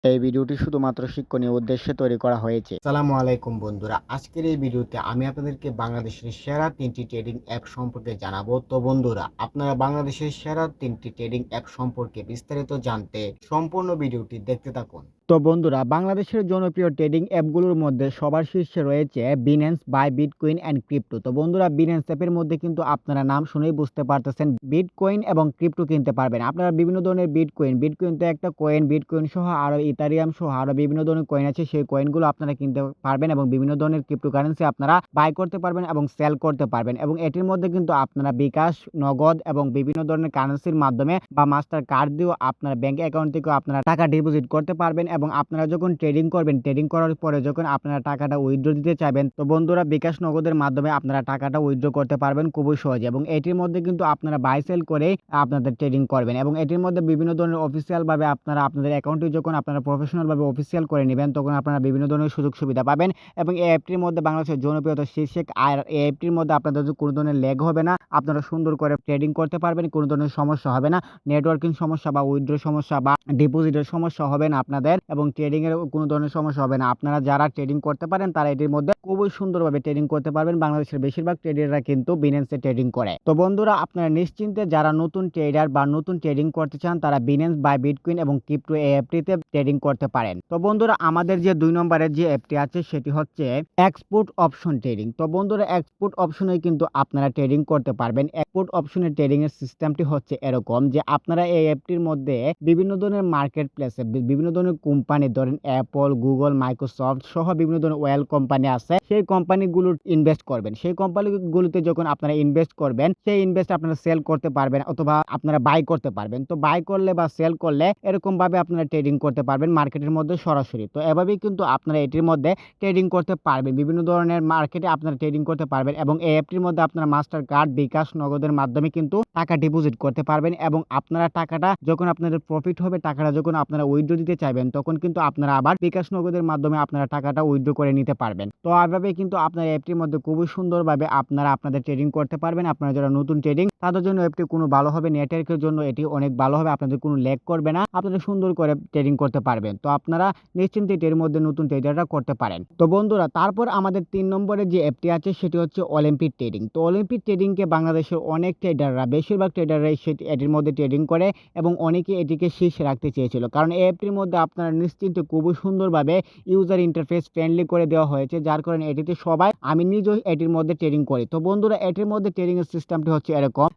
এই ভিডিওটি শুধুমাত্র শিক্ষণীয় উদ্দেশ্যে তৈরি করা হয়েছে। আসসালামু আলাইকুম বন্ধুরা, আজকের এই ভিডিওতে আমি আপনাদেরকে বাংলাদেশের সেরা 3টি ট্রেডিং অ্যাপ সম্পর্কে জানাবো। তো বন্ধুরা, আপনারা বাংলাদেশের সেরা 3টি ট্রেডিং অ্যাপ সম্পর্কে বিস্তারিত জানতে সম্পূর্ণ ভিডিওটি দেখতে থাকুন। তো বন্ধুরা, বাংলাদেশের জনপ্রিয় ট্রেডিং অ্যাপগুলোর মধ্যে সবার শীর্ষে রয়েছে Binance, by bitcoin and crypto. তো বন্ধুরা, বিনেন্স অ্যাপের মধ্যে কিন্তু আপনারা নাম শুনেই বুঝতে পারতেছেন বিটকয়েন এবং ক্রিপ্টো কিনতে পারবেন। আপনারা বিভিন্ন ধরনের বিটকয়েন তো একটা কয়েন, বিটকয়েন সহ আরো ইথারিয়াম সহ আরো বিভিন্ন ধরনের কয়েন আছে, সেই কয়েনগুলো আপনারা কিনতে পারবেন এবং বিভিন্ন ধরনের ক্রিপ্টোকারেন্সি আপনারা বাই করতে পারবেন এবং সেল করতে পারবেন। এবং এটির মধ্যে কিন্তু আপনারা বিকাশ, নগদ এবং বিভিন্ন ধরনের কারেন্সির মাধ্যমে বা মাস্টার কার্ড দিয়েও আপনার ব্যাংক অ্যাকাউন্ট থেকেও আপনারা টাকা ডিপোজিট করতে পারবেন। এবং আপনারা যখন ট্রেডিং করবেন, ট্রেডিং করার পরে যখন আপনারা টাকাটা উইথড্র দিতে চাইবেন, তো বন্ধুরা বিকাশ নগদের মাধ্যমে আপনারা টাকাটা উইথড্র করতে পারবেন খুবই সহজে। এবং এটির মধ্যে কিন্তু আপনারা বাই সেল করে আপনাদের ট্রেডিং করবেন। এবং এটির মধ্যে বিভিন্ন ধরনের অফিসিয়াল ভাবে আপনারা আপনাদের অ্যাকাউন্টটি যখন আপনারা প্রফেশনাল ভাবে অফিসিয়াল করে নেবেন, তখন আপনারা বিভিন্ন ধরনের সুযোগ সুবিধা পাবেন। এবং এই অ্যাপটির মধ্যে বাংলাদেশের জনপ্রিয়তা শীর্ষে। আর এই অ্যাপটির মধ্যে আপনাদের কোনো ধরনের ল্যাগ হবে না, আপনারা সুন্দর করে ট্রেডিং করতে পারবেন, কোনো ধরনের সমস্যা হবে না, নেটওয়ার্কিং সমস্যা বা উইথড্র সমস্যা বা ডিপোজিটের সমস্যা হবে না আপনাদের, এবং ট্রেডিং এর কোনো ধরনের সমস্যা হবে না। আপনারা যারা ট্রেডিং করতে পারেন তারা এটির মধ্যে খুবই সুন্দরভাবে ট্রেডিং করতে পারবেন। বাংলাদেশের বেশিরভাগ ট্রেডাররা কিন্তু বিনেন্সে ট্রেডিং করে। তো বন্ধুরা, আপনারা নিশ্চিন্তে যারা নতুন ট্রেডার বা নতুন ট্রেডিং করতে চান, তারা বিনেন্স, বাই বিটকয়েন এবং ক্রিপ্টো এই অ্যাপটিতে ট্রেডিং করতে পারেন। তো বন্ধুরা, আমাদের যে 2 নম্বরের যে অ্যাপটি আছে সেটি হচ্ছে এক্সপোর্ট অপশন ট্রেডিং। তো বন্ধুরা, এক্সপোর্ট অপশনে কিন্তু আপনারা ট্রেডিং করতে পারবেন। এক্সপোর্ট অপশনের ট্রেডিং এর সিস্টেমটি হচ্ছে এরকম যে আপনারা এই অ্যাপটির মধ্যে বিভিন্ন ধরনের মার্কেট প্লেসে বিভিন্ন ধরনের কোম্পানি, ধরেন অ্যাপল, গুগল, মাইক্রোসফট সহ বিভিন্ন ধরনের ওয়েল কোম্পানি আছে, সেই কোম্পানিগুলো ইনভেস্ট করবেন। সেই কোম্পানিগুলোতে যখন আপনারা ইনভেস্ট করবেন, সেই ইনভেস্ট আপনারা সেল করতে পারবেন অথবা আপনারা বাই করতে পারবেন। তো বাই করলে বা সেল করলে এরকম ভাবে আপনারা ট্রেডিং করতে পারবেন মার্কেটের মধ্যে সরাসরি। তো এভাবেই কিন্তু আপনারা এটির মধ্যে ট্রেডিং করতে পারবেন, বিভিন্ন ধরনের মার্কেটে আপনারা ট্রেডিং করতে পারবেন। এবং এই অ্যাপটির মধ্যে আপনারা মাস্টার কার্ড, বিকাশ, নগদের মাধ্যমে কিন্তু টাকা ডিপোজিট করতে পারবেন। এবং আপনারা টাকাটা যখন আপনাদের প্রফিট হবে, টাকাটা যখন আপনারা উইথড্র দিতে চাইবেন, তখন কিন্তু আপনারা আবার বিকাশ নগদের মাধ্যমে আপনারা টাকাটা উইথড্র করে নিতে পারবেন। তো এভাবে কিন্তু আপনার অ্যাপটির মধ্যে খুবই সুন্দরভাবে আপনারা আপনাদের ট্রেডিং করতে পারবেন। আপনারা যারা নতুন ট্রেডিং, তাদের জন্য অ্যাপটি কোনো ভালো হবে, নেটওয়ার্কের জন্য এটি অনেক ভালো হবে, আপনাদের কোনো ল্যাগ করবে না, আপনারা সুন্দর করে ট্রেডিং করতে পারবেন। তো আপনারা নিশ্চিন্তে এর মধ্যে নতুন ট্রেডাররা করতে পারেন। তো বন্ধুরা, তারপর আমাদের 3 নম্বরে যে অ্যাপটি আছে সেটি হচ্ছে অলিম্পিক ট্রেডিং। তো অলিম্পিক ট্রেডিংকে বাংলাদেশের অনেক ট্রেডাররা, বেশিরভাগ ট্রেডাররাই এটির মধ্যে ট্রেডিং করে এবং অনেকে এটিকে শীর্ষে রাখতে চেয়েছিল, কারণ এই অ্যাপটির মধ্যে আপনারা নিশ্চিন্তে খুবই সুন্দরভাবে ইউজার ইন্টারফেস ফ্রেন্ডলি করে দেওয়া হয়েছে, যার কারণে এটিতে সবাই, আমি নিজেও এটির মধ্যে ট্রেডিং করি। তো বন্ধুরা, এটির মধ্যে ট্রেডিং এর সিস্টেমটি হচ্ছে এরকম,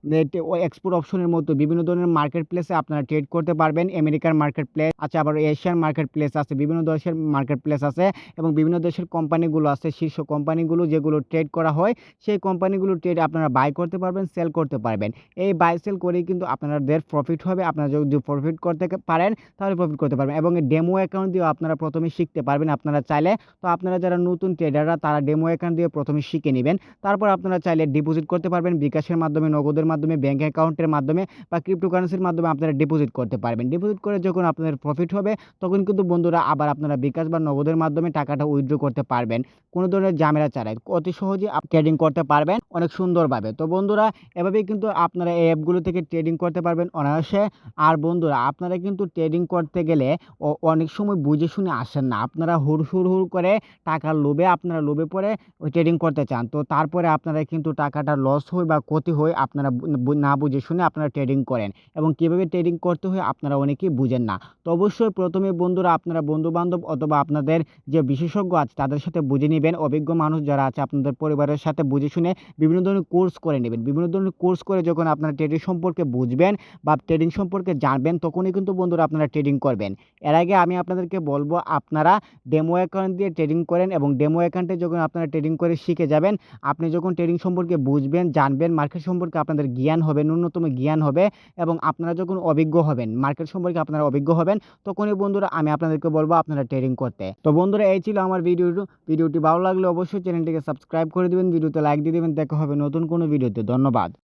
এক্সপোর্ট অপশনের মতো বিভিন্ন ধরনের মার্কেট প্লেসে আপনারা ট্রেড করতে পারবেন। আমেরিকার মার্কেট প্লেস আছে, আবার এশিয়ান মার্কেট প্লেস আছে, বিভিন্ন দেশের মার্কেট প্লেস আছে এবং বিভিন্ন দেশের কোম্পানিগুলো আছে, শীর্ষ কোম্পানিগুলো যেগুলো ট্রেড করা হয়, সেই কোম্পানিগুলো ট্রেড আপনারা বাই করতে পারবেন, সেল করতে পারবেন। এই বাই সেল করেই কিন্তু আপনাদের প্রফিট হবে। আপনারা যদি প্রফিট করতে পারেন তাহলে প্রফিট করতে পারবেন। এবং ডেমো অ্যাকাউন্ট দিয়েও আপনারা প্রথমে শিখতে পারবেন আপনারা চাইলে। তো আপনারা যারা নতুন ট্রেডাররা, তারা ডেমো অ্যাকাউন্ট দিয়ে প্রথমে শিখে নেবেন। তারপর আপনারা চাইলে ডিপোজিট করতে পারবেন বিকাশের মাধ্যমে, নগদের মাধ্যমে, ব্যাংক অ্যাকাউন্টের মাধ্যমে বা ক্রিপ্টোকারেন্সির মাধ্যমে আপনারা ডিপোজিট করতে পারবেন। ডিপোজিট করে যখন আপনাদের প্রফিট হবে, তখন কিন্তু বন্ধুরা আবার আপনারা বিকাশ বা নগদের মাধ্যমে টাকাটা উইথড্র করতে পারবেন, কোনো ধরনের ঝামেলা ছাড়াই অতি সহজে ট্রেডিং করতে পারবেন অনেক সুন্দরভাবে। তো বন্ধুরা, এভাবেই কিন্তু আপনারা এই অ্যাপগুলো থেকে ট্রেডিং করতে পারবেন অনায়াসে। আর বন্ধুরা, আপনারা কিন্তু ট্রেডিং করতে গেলে অনেক সময় বুঝে শুনে আসেন না, আপনারা হুড় করে টাকার লোভে, আপনারা লোভে পড়ে ওই ট্রেডিং করতে চান। তো তারপরে আপনারা কিন্তু টাকাটা লস হয় বা ক্ষতি হয়, আপনারা না বুঝে শুনে আপনারা ট্রেডিং করেন এবং কিভাবে ট্রেডিং করতে হয় আপনারা অনেকেই বুঝেন না। তো অবশ্যই প্রথমে বন্ধুরা, আপনারা বন্ধু বান্ধব অথবা আপনাদের যে বিশেষজ্ঞ আছে তাদের সাথে বুঝে নেবেন, অভিজ্ঞ মানুষ যারা আছে আপনাদের পরিবারের সাথে বুঝে শুনে বিভিন্ন ধরনের কোর্স করে নেবেন। বিভিন্ন ধরনের কোর্স করে যখন আপনারা ট্রেডিং সম্পর্কে বুঝবেন বা ট্রেডিং সম্পর্কে জানবেন, তখনই কিন্তু বন্ধুরা আপনারা ট্রেডিং করবেন। এর আগে আমি আপনাদেরকে বলবো, আপনারা ডেমো অ্যাকাউন্ট দিয়ে ট্রেডিং করেন এবং ডেমো অ্যাকাউন্টে যখন আপনারা ট্রেডিং করে শিখে যাবেন, আপনি যখন ট্রেডিং সম্পর্কে বুঝবেন, জানবেন, মার্কেট সম্পর্কে আপনাদের জ্ঞান হবে, ন্যূনতম জ্ঞান হবে, এবং আপনারা যখন অভিজ্ঞ হবেন, মার্কেট সম্পর্কে আপনারা অভিজ্ঞ হবেন, তখনই বন্ধুরা আমি আপনাদেরকে বলবো আপনারা ট্রেডিং করতে। তো বন্ধুরা, এই ছিল আমার ভিডিওটি ভালো লাগলে অবশ্যই চ্যানেলটিকে সাবস্ক্রাইব করে দিবেন, ভিডিওতে লাইক দিয়ে দিবেন। দেখা হবে নতুন কোনো ভিডিওতে। ধন্যবাদ।